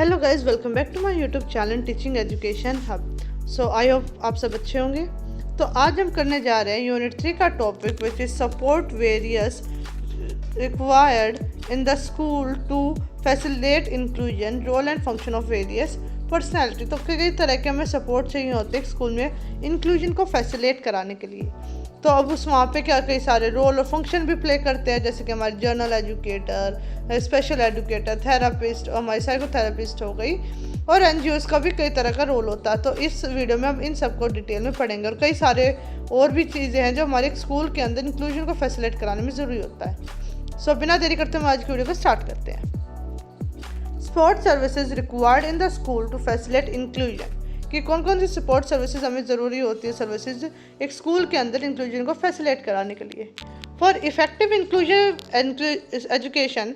Hello guys, welcome back to my YouTube channel teaching education hub. So I hope आप सब अच्छे होंगे। तो आज हम करने जा रहे हैं यूनिट 3 का topic which is support various required in the school to facilitate inclusion, role and function of various personality. तो कई तरह के हमें सपोर्ट चाहिए होते हैं स्कूल में इंक्लूजन को फैसिलिटेट कराने के लिए। तो अब उस वहाँ पे क्या कई सारे रोल और फंक्शन भी प्ले करते हैं, जैसे कि हमारे journal educator, special educator, therapist, हमारी साइकोथेरापिस्ट हो गई, और एनजीओज़ का भी कई तरह का रोल होता है। तो इस वीडियो में हम इन सबको डिटेल में पढ़ेंगे और कई सारे और भी चीज़ें हैं जो हमारे स्कूल के अंदर इंक्लूजन को फैसिलिटेट कराने में ज़रूरी होता है। सो बिना देरी करते हम आज की वीडियो को स्टार्ट करते हैं। Support services required in the school to facilitate inclusion, कि कौन कौन सी सपोर्ट सर्विसेज हमें ज़रूरी होती है सर्विसेज एक स्कूल के अंदर इंक्लूजन को फैसिलिटेट कराने के लिए। For effective inclusion education,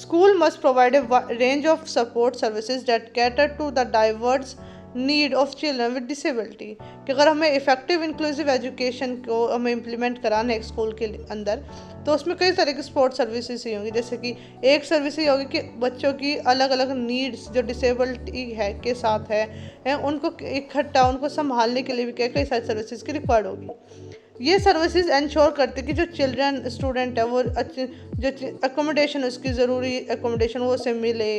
school must provide a range of support services that cater to the diverse need of children with disability, कि अगर हमें इफेक्टिव इंक्लूसिव एजुकेशन को हमें इम्प्लीमेंट कराना है एक स्कूल के अंदर, तो उसमें कई तरह की सपोर्ट सर्विसेज ही होंगी। जैसे कि एक सर्विस ये होगी कि बच्चों की अलग अलग नीड्स जो डिसेबिलिटी है के साथ है उनको इकट्ठा उनको संभालने के लिए भी कई सारी सर्विसेज की रिक्वायर्ड होगी। ये सर्विसेज इंश्योर करते कि जो चिल्ड्रन स्टूडेंट है वो अच्छे जो अकोमोडेशन उसकी ज़रूरी अकोमोडेशन वो उसे मिले,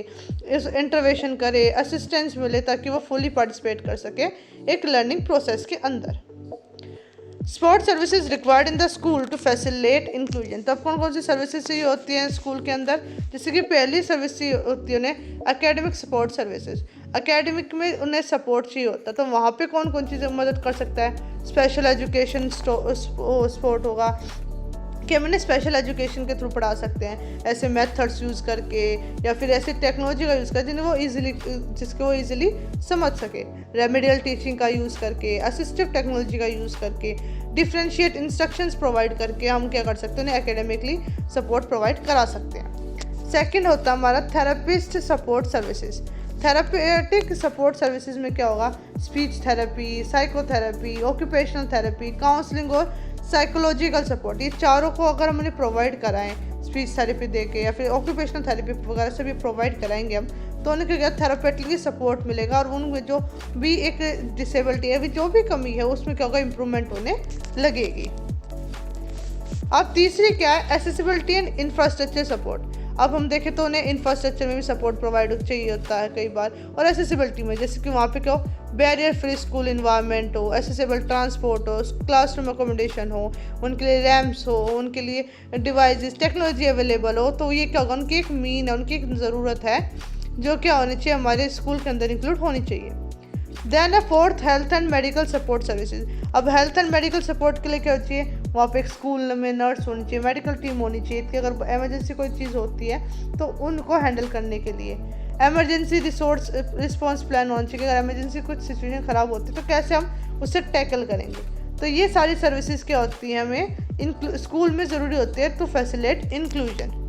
इस इंटरवेंशन करे, असिस्टेंस मिले, ताकि वो फुली पार्टिसिपेट कर सके एक लर्निंग प्रोसेस के अंदर। Sport services required in the school to facilitate inclusion, तब कौन कौन सी सर्विसेज चाहिए होती हैं स्कूल के अंदर? जैसे कि पहली सर्विस होती है उन्हें एकेडमिक सपोर्ट सर्विसेज। एकेडमिक में उन्हें सपोर्ट चाहिए होता है, तो वहाँ पे कौन कौन चीज़ें मदद कर सकता है? स्पेशल एजुकेशन सपोर्ट होगा कि हम इन्हें स्पेशल एजुकेशन के थ्रू पढ़ा सकते हैं, ऐसे मेथड्स यूज़ करके या फिर ऐसी टेक्नोलॉजी का यूज़ करके जिसको वो ईजिली समझ सके। रेमेडियल टीचिंग का यूज़ करके, असिस्टिव टेक्नोलॉजी का यूज़ करके, डिफरेंशिएट इंस्ट्रक्शंस प्रोवाइड करके हम क्या कर सकते हैं, उन्हें एकेडमिकली सपोर्ट प्रोवाइड करा सकते हैं। सेकेंड होता है हमारा therapist support services. Therapeutic support services में क्या होगा? Speech therapy, psychotherapy, occupational therapy, counselling और साइकोलॉजिकल सपोर्ट, ये चारों को अगर हम उन्हें प्रोवाइड कराएं स्पीच थेरेपी देके या फिर ऑक्यूपेशनल थेरेपी वगैरह से भी प्रोवाइड कराएंगे हम, तो उन्हें क्या थेरापेटिकली सपोर्ट मिलेगा और उनमें जो भी एक डिसेबिलिटी है, जो भी कमी है, उसमें क्या होगा? इम्प्रूवमेंट होने लगेगी। अब तीसरी क्या है? Accessibility and infrastructure support. अब हम देखें तो उन्हें इंफ्रास्ट्रक्चर में भी सपोर्ट प्रोवाइड चाहिए होता है कई बार, और एक्सेसिबिलिटी में जैसे कि वहाँ पे क्या हो? बैरियर फ्री स्कूल इन्वायरमेंट हो, एक्सेसिबल ट्रांसपोर्ट हो, क्लासरूम अकोमोडेशन हो, उनके लिए रैम्प्स हो, उनके लिए डिवाइसेस टेक्नोलॉजी अवेलेबल हो। तो ये क्या होगा? उनकी एक मीन है, उनकी एक ज़रूरत है जो क्या होनी चाहिए, हमारे स्कूल के अंदर इंक्लूड होनी चाहिए। Then fourth, health and medical support services. अब हेल्थ एंड मेडिकल सपोर्ट के लिए क्या चाहिए? वहाँ पे एक स्कूल में नर्स होनी चाहिए, मेडिकल टीम होनी चाहिए कि अगर इमरजेंसी कोई चीज़ होती है तो उनको हैंडल करने के लिए इमरजेंसी रिस्पॉन्स प्लान होना चाहिए कि अगर इमरजेंसी कुछ सिचुएशन ख़राब होती है तो कैसे हम उससे टैकल करेंगे। तो ये सारी सर्विसेज क्या होती हैं हमें स्कूल में ज़रूरी होती है टू फैसिलिटेट इंक्लूजन।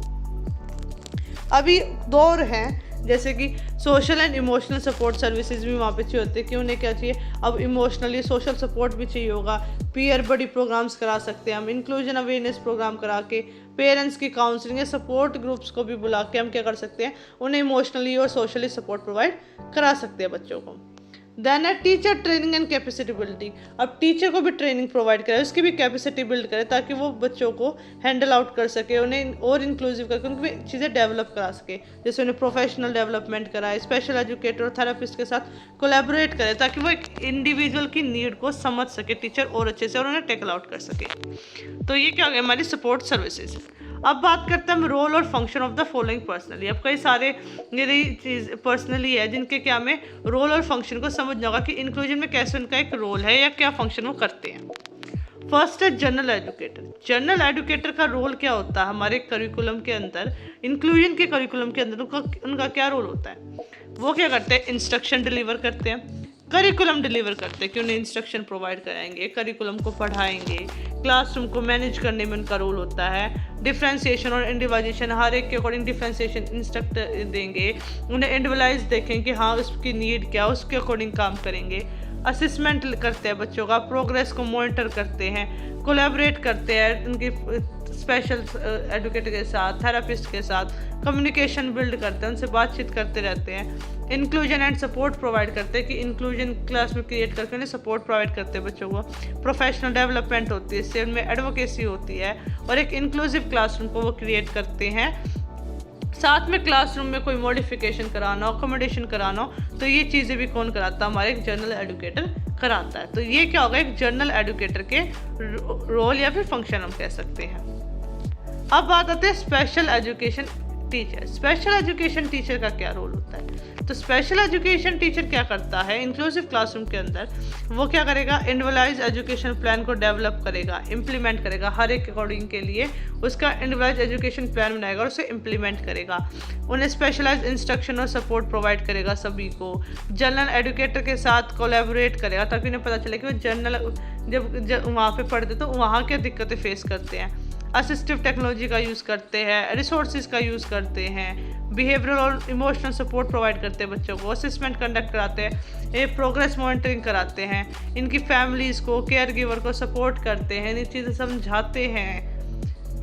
अभी दौर हैं जैसे कि social and emotional support services भी वहाँ पे चाहिए होते हैं कि उन्हें क्या चाहिए? अब इमोशनली सोशल सपोर्ट भी चाहिए होगा। पीयर बडी प्रोग्राम्स करा सकते हैं हम, इंक्लूजन अवेयरनेस प्रोग्राम करा के, पेरेंट्स की काउंसलिंग या सपोर्ट ग्रुप्स को भी बुला के हम क्या कर सकते हैं? उन्हें इमोशनली और सोशली सपोर्ट प्रोवाइड करा सकते हैं बच्चों को। देन है teacher training and capacity building. अब टीचर को भी ट्रेनिंग प्रोवाइड करें, उसकी भी कैपेसिटी बिल्ड करें ताकि वो बच्चों को हैंडल आउट कर सके, उन्हें और इंक्लूसिव करके उनकी भी चीज़ें डेवलप करा सके। जैसे उन्हें प्रोफेशनल डेवलपमेंट कराए, स्पेशल एजुकेटर और थेरेपिस्ट के साथ कोलैबोरेट करें ताकि वो एक इंडिविजुअल की नीड को समझ सके टीचर और अच्छे से, और उन्हें टैकल आउट कर सके। तो ये क्या हो गया हमारी सपोर्ट सर्विसेज। अब बात करते हैं हम रोल और function of the following personally. अब कई सारे ये चीज़ पर्सनली है जिनके क्या हमें रोल और फंक्शन को समझना होगा कि इंक्लूजन में कैसे उनका एक रोल है या क्या फंक्शन वो करते हैं। फर्स्ट है जनरल एजुकेटर। जनरल एजुकेटर का रोल क्या होता है हमारे करिकुलम के अंदर? इंक्लूजन के करिकुलम के अंदर उनका क्या रोल होता है? वो क्या करते हैं? इंस्ट्रक्शन डिलीवर करते हैं, करिकुलम डिलीवर करते हैं कि उन्हें इंस्ट्रक्शन प्रोवाइड कराएंगे, करिकुलम को पढ़ाएंगे, क्लासरूम को मैनेज करने में उनका रोल होता है। डिफ्रेंसिएशन और इंडिविजुअलाइजेशन, हर एक के अकॉर्डिंग डिफ्रेंसिएशन इंस्ट्रक्ट देंगे, उन्हें इंडिविजुअलाइज देखें कि हाँ उसकी नीड क्या, उसके अकॉर्डिंग काम करेंगे। असिसमेंट करते हैं बच्चों का, प्रोग्रेस को मॉनिटर करते हैं, कोलैबोरेट करते हैं उनकी स्पेशल एजुकेटर के साथ, थेरापिस्ट के साथ, कम्युनिकेशन बिल्ड करते हैं, उनसे बातचीत करते रहते हैं, इंक्लूजन एंड सपोर्ट प्रोवाइड करते हैं कि इंक्लूजन क्लास में क्रिएट करके उन्हें सपोर्ट प्रोवाइड करते हैं बच्चों को, प्रोफेशनल डेवलपमेंट होती है, इससे उनमें एडवोकेसी होती है और एक इंक्लूसिव क्लासरूम को वो क्रिएट करते हैं। साथ में क्लासरूम में कोई मॉडिफिकेशन कराना हो, अकोमोडेशन कराना हो, तो ये चीज़ें भी कौन कराता है? हमारे एक जनरल एजुकेटर कराता है। तो ये क्या होगा? एक जनरल एजुकेटर के रोल या फिर फंक्शन हम कह सकते हैं। अब बात आते हैं special education teacher. Special education teacher का क्या रोल होता है? तो स्पेशल एजुकेशन टीचर क्या करता है इंक्लूसिव क्लासरूम के अंदर? वो क्या करेगा? इंडिविजुअलाइज एजुकेशन प्लान को डेवलप करेगा, इम्प्लीमेंट करेगा, हर एक अकॉर्डिंग के लिए उसका इंडिविजुअलाइज एजुकेशन प्लान बनाएगा और उसे इम्प्लीमेंट करेगा। उन्हें स्पेशलाइज इंस्ट्रक्शन और सपोर्ट प्रोवाइड करेगा सभी को। जनरल एजुकेटर के साथ कोलैबोरेट करेगा ताकि उन्हें पता चले कि वो जनरल जब वहाँ पे पढ़ते तो वहाँ क्या दिक्कतें फेस करते हैं। असिस्टिव टेक्नोलॉजी का यूज़ करते हैं, रिसोर्सेज का यूज़ करते हैं, बिहेवियरल और इमोशनल सपोर्ट प्रोवाइड करते हैं बच्चों को, असेसमेंट कंडक्ट कराते हैं, ये प्रोग्रेस मॉनिटरिंग कराते हैं, इनकी फैमिलीज़ को, केयर गिवर को सपोर्ट करते हैं, इन चीज़ें समझाते हैं,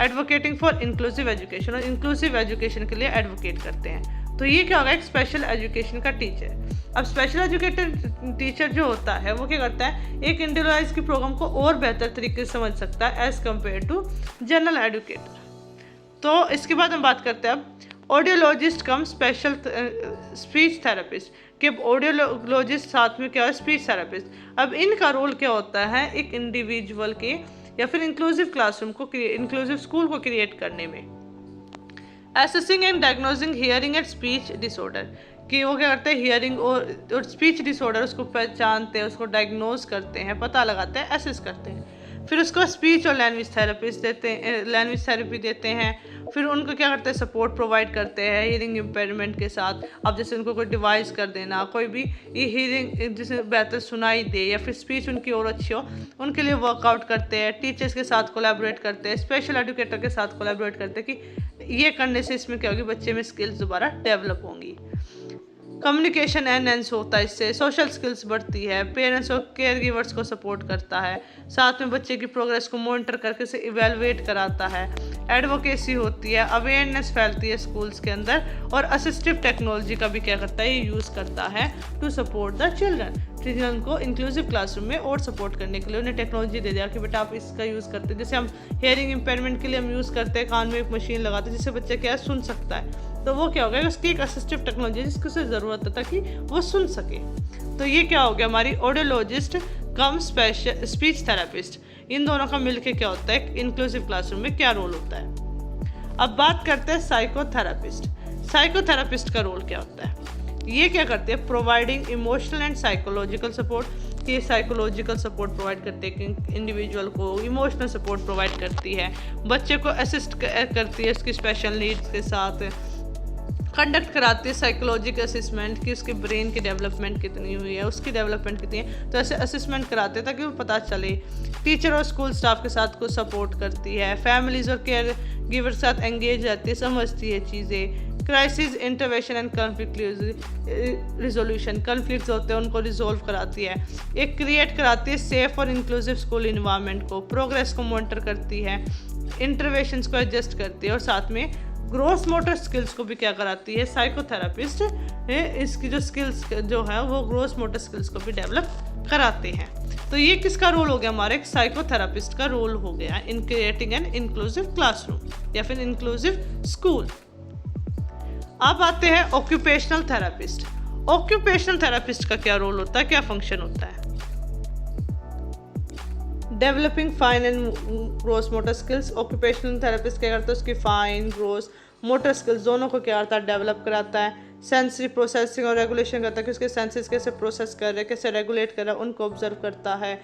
एडवोकेटिंग फॉर इंक्लूसिव एजुकेशन और इंक्लूसिव एजुकेशन के लिए एडवोकेट करते हैं। तो ये क्या होगा? एक स्पेशल एजुकेशन का टीचर। अब स्पेशल एजुकेटर टीचर जो होता है वो क्या करता है? एक इंडिविजुअलाइज की प्रोग्राम को और बेहतर तरीके से समझ सकता है as compare to general educator. तो इसके बाद हम बात करते हैं अब audiologist cum special speech therapist कि ऑडियोलॉजिस्ट साथ में क्या है? Speech therapist. अब इनका रोल क्या होता है एक इंडिविजुअल के या फिर इंक्लूसिव क्लासरूम को, इंक्लूसिव स्कूल को क्रिएट करने में। Assessing and diagnosing hearing and speech disorder कि वो क्या करते हैं? हियरिंग और स्पीच डिसऑर्डर उसको पहचानते हैं, उसको डायग्नोज करते हैं, पता लगाते हैं, एसेस करते हैं। फिर उसको स्पीच और लैंग्वेज थेरेपिस्ट देते हैं, लैंग्वेज थेरेपी देते हैं। फिर उनको क्या करते हैं? सपोर्ट प्रोवाइड करते हैं हियरिंग इम्पेयरमेंट के साथ। अब जैसे उनको कोई डिवाइस कर देना, कोई भी ये हियरिंग जिसे बेहतर सुनाई दे या फिर स्पीच उनकी और अच्छी हो, उनके लिए वर्कआउट करते हैं, टीचर्स के साथ कोलैबोरेट करते हैं, स्पेशल एजुकेटर के साथ कोलैबोरेट करते हैं कि ये करने से इसमें क्या होगी? बच्चे में स्किल्स दोबारा डेवलप होंगी, कम्युनिकेशन एनहेंस होता है, इससे सोशल स्किल्स बढ़ती है, पेरेंट्स और केयर गिवर्स को सपोर्ट करता है, साथ में बच्चे की प्रोग्रेस को मॉनिटर करके उसे इवेलुएट कराता है, एडवोकेसी होती है, अवेयरनेस फैलती है स्कूल्स के अंदर, और असिस्टिव टेक्नोलॉजी का भी क्या करता है? ये यूज़ करता है टू सपोर्ट द चिल्ड्रन को इंक्लूसिव क्लासरूम में और सपोर्ट करने के लिए उन्हें टेक्नोलॉजी दे दिया कि बेटा आप इसका यूज़ करते हैं। जैसे हम हियरिंग इम्पेयरमेंट के लिए हम यूज़ करते हैं, कान में एक मशीन लगाते हैं जिससे बच्चा क्या सुन सकता है, तो वो क्या हो गया? उसकी एक असिस्टिव टेक्नोलॉजी जिसकी उसे ज़रूरत है ताकि वो सुन सके। तो ये क्या हो गया? हमारी audiologist cum special speech therapist, इन दोनों का मिलके क्या होता है? इंक्लूसिव क्लासरूम में क्या रोल होता है? अब बात करते हैं साइकोथेरेपिस्ट। साइकोथेरेपिस्ट का रोल क्या होता है? ये क्या करते हैं? Providing emotional and psychological support. ये साइकोलॉजिकल सपोर्ट प्रोवाइड करते हैं कि इंडिविजुअल को, इमोशनल सपोर्ट प्रोवाइड करती है, बच्चे को असिस्ट करती है उसकी स्पेशल नीड्स के साथ, कंडक्ट कराती है साइकोलॉजिकल असेसमेंट कि उसके ब्रेन की डेवलपमेंट कितनी हुई है, उसकी डेवलपमेंट कितनी है, तो ऐसे असेसमेंट कराते हैं ताकि वो पता चले। टीचर और स्कूल स्टाफ के साथ को सपोर्ट करती है, फैमिलीज और केयर गिवर के साथ एंगेज रहती है, समझती है चीज़ें। Crisis intervention and conflict resolution, conflicts होते हैं उनको रिजोल्व कराती है। एक क्रिएट कराती है सेफ और इंक्लूसिव स्कूल इन्वायरमेंट को, प्रोग्रेस को मॉनिटर करती है, इंटरवेंशंस को एडजस्ट करती है, और साथ में ग्रोस मोटर स्किल्स को भी क्या कराती है? साइकोथेरेपिस्ट इसकी जो स्किल्स जो है वो ग्रोस मोटर स्किल्स को भी डेवलप कराते हैं। तो ये किसका रोल हो गया? हमारे एक साइकोथेरेपिस्ट का रोल हो गया in creating an inclusive classroom या फिर इंक्लूसिव स्कूल। अब आते हैं ऑक्यूपेशनल थेरेपिस्ट। ऑक्यूपेशनल थेरेपिस्ट का क्या रोल होता है, क्या फंक्शन होता है? Developing fine and gross motor skills. Occupational therapist क्या करता है? उसकी फाइन, ग्रोस, मोटर स्किल्स दोनों को क्या करता है? डेवलप कराता है। सेंसरी प्रोसेसिंग और रेगुलेशन करता है कि उसके सेंसेस कैसे प्रोसेस कर रहे हैं, कैसे रेगुलेट कर रहा है, उनको ऑब्जर्व करता है,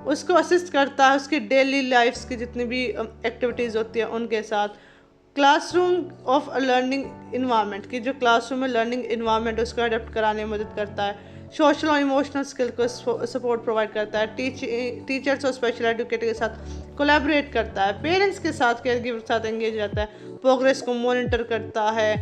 उसको असिस्ट करता है उसकी डेली लाइफ्स की जितनी भी एक्टिविटीज़ होती है उनके साथ। क्लासरूम ऑफ लर्निंग इन्वायरमेंट की जो क्लासरूम में लर्निंग इन्वायरमेंट उसको अडेप्ट कराने में मदद करता है। सोशल और इमोशनल स्किल को सपोर्ट प्रोवाइड करता है, टीचर्स और स्पेशल एजुकेटर के साथ कोलैबोरेट करता है, पेरेंट्स के साथ केयर गिवर के साथ एंगेज रहता है, प्रोग्रेस को मॉनिटर करता है,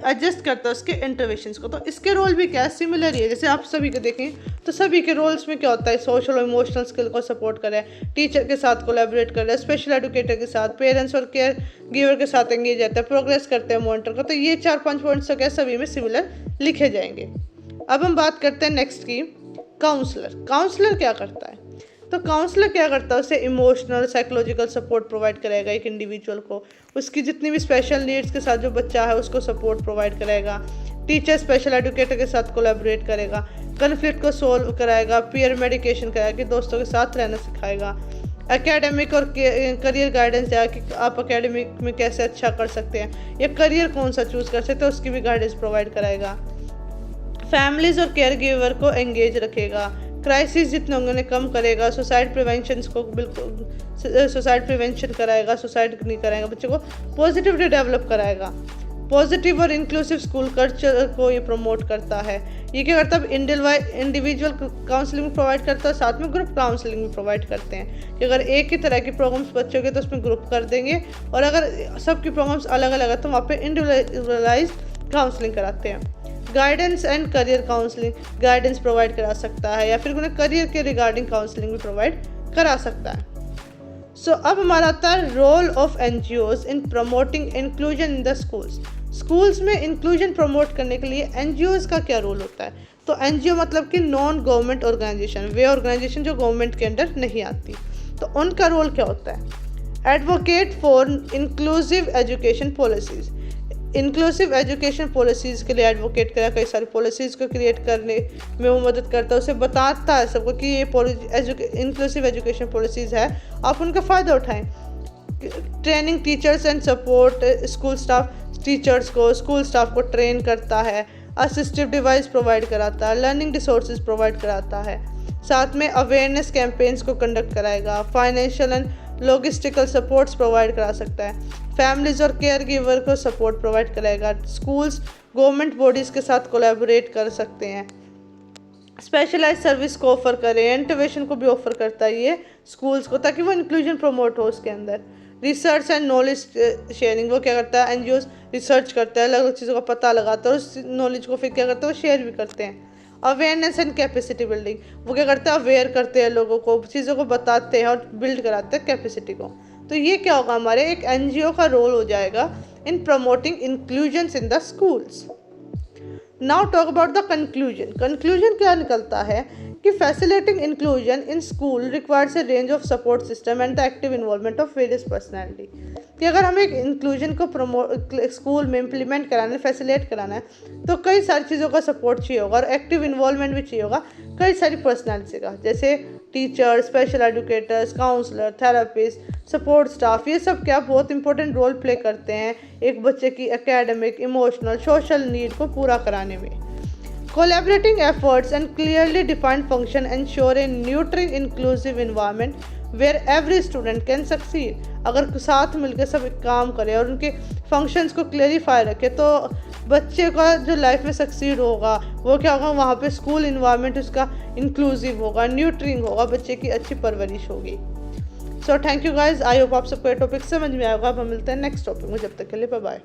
एडजस्ट करता है उसके इंटरवेंशंस को। तो इसके रोल भी क्या है, सिमिलर ही है। जैसे आप सभी को देखें तो सभी के रोल्स में क्या होता है, सोशल और इमोशनल स्किल को सपोर्ट करे, टीचर के साथ कोलैबोरेट करे, स्पेशल एजुकेटर के साथ, पेरेंट्स और केयर गिवर के साथ एंगेज रहता है, प्रोग्रेस करते हैं मॉनिटर को। तो ये 4-5 पॉइंट्स तो क्या सभी में सिमिलर लिखे जाएंगे। अब हम बात करते हैं नेक्स्ट की, काउंसलर। काउंसलर क्या करता है? तो काउंसलर क्या करता है, उसे इमोशनल साइकोलॉजिकल सपोर्ट प्रोवाइड करेगा एक इंडिविजुअल को, उसकी जितनी भी स्पेशल नीड्स के साथ जो बच्चा है उसको सपोर्ट प्रोवाइड करेगा, टीचर स्पेशल एजुकेटर के साथ कोलैबोरेट करेगा, कन्फ्लिक्ट को सोल्व कराएगा, पीयर मेडिकेशन कराएगा कि दोस्तों के साथ रहना सिखाएगा, एकेडमिक और करियर गाइडेंस देगा कि आप एकेडमिक में कैसे अच्छा कर सकते हैं या करियर कौन सा चूज़ कर सकते हैं उसकी भी गाइडेंस प्रोवाइड कराएगा, फैमिलीज और केयर गिवर को एंगेज रखेगा, क्राइसिस जितने होंगे उन्हें कम करेगा, सुसाइड प्रिवेंशन को बिल्कुल सुसाइड प्रिवेंशन कराएगा, सुसाइड नहीं कराएगा, बच्चों को पॉजिटिवली डेवलप कराएगा, पॉजिटिव और इंक्लूसिव स्कूल कल्चर को ये प्रमोट करता है। ये क्या करता है, इंडिविजुअल काउंसलिंग प्रोवाइड करता है, साथ में ग्रुप काउंसलिंग भी प्रोवाइड करते हैं कि अगर एक ही तरह की प्रॉब्लम्स बच्चों के तो उसमें ग्रुप कर देंगे, और अगर सबकी प्रॉब्लम्स अलग अलग है तो वहाँ पे इंडिविजुअलाइज काउंसलिंग कराते हैं। Guidance and career counselling, guidance provide करा सकता है या फिर उन्हें करियर के रिगार्डिंग काउंसलिंग भी प्रोवाइड करा सकता है। सो अब हमारा आता है role of NGOs in promoting inclusion in the schools. Schools में इंक्लूजन प्रमोट करने के लिए एनजीओज का क्या रोल होता है? तो एनजीओ मतलब कि नॉन गवर्नमेंट ऑर्गेनाइजेशन, वे ऑर्गेनाइजेशन जो गवर्नमेंट के अंडर नहीं आती, तो उनका रोल क्या होता है? Advocate for inclusive education policies, inclusive education policies के लिए एडवोकेट करा, कई सारी पॉलिसीज़ को क्रिएट करने में वो मदद करता है, उसे बताता है सबको कि ये इंक्लूसिव एजुकेशन पॉलिसीज़ है, आप उनका फ़ायदा उठाएं। Training teachers and support school staff, teachers को स्कूल स्टाफ को ट्रेन करता है, असिस्टिव डिवाइस प्रोवाइड कराता है, लर्निंग रिसोर्सेज प्रोवाइड कराता है, साथ में अवेयरनेस कैंपेन्स को कंडक्ट कराएगा, financial and logistical supports provide करा सकता है, फैमिलीज और केयर गिवर को सपोर्ट प्रोवाइड करेगा, स्कूल्स गवर्नमेंट बॉडीज़ के साथ कोलैबोरेट कर सकते हैं, स्पेशलाइज सर्विस को ऑफर करें, इंटरवेंशन को भी ऑफर करता है ये स्कूल्स को, ताकि वो इंक्लूजन प्रमोट हो उसके अंदर। रिसर्च एंड नॉलेज शेयरिंग, वो क्या करता है, एनजीओ रिसर्च करता है, अलग अलग चीज़ों का पता लगाता है और उस नॉलेज को फिर क्या करता है, वो शेयर भी करते हैं। अवेयरनेस एंड कैपेसिटी बिल्डिंग, वो क्या करते हैं, अवेयर करते हैं लोगों को, चीज़ों को बताते हैं और बिल्ड कराते हैं कैपेसिटी को। तो ये क्या होगा, हमारे एक एनजीओ का रोल हो जाएगा इन promoting inclusions in the schools. Now talk about the conclusion. Conclusion क्या निकलता है कि facilitating inclusion in school requires a range of support system and the active involvement of various personality, कि अगर हमें एक इंक्लूजन को स्कूल में इम्प्लीमेंट कराना है, फैसिलिटेट कराना है, तो कई सारी चीज़ों का सपोर्ट चाहिए होगा और एक्टिव इन्वॉल्वमेंट भी चाहिए होगा कई सारी पर्सनैलिटी का, जैसे teacher, special educators, counsellor, therapist, support staff, ये सब क्या बहुत इंपॉर्टेंट रोल प्ले करते हैं एक बच्चे की एकेडमिक, इमोशनल, सोशल नीड को पूरा कराने में। Collaborating efforts and clearly defined function ensure a nurturing inclusive environment where every student can succeed। अगर साथ मिलकर सब काम करें और उनके फंक्शंस को क्लेरिफाई रखें तो बच्चे का जो लाइफ में सक्सीड होगा वो क्या होगा, वहाँ पे स्कूल इन्वायरमेंट उसका इंक्लूसिव होगा, न्यूट्रिंग होगा, बच्चे की अच्छी परवरिश होगी। So thank you guys, I hope आप सबको ये टॉपिक समझ में आएगा। अब हम मिलते हैं नेक्स्ट टॉपिक में, जब तक के लिए बाय बाय।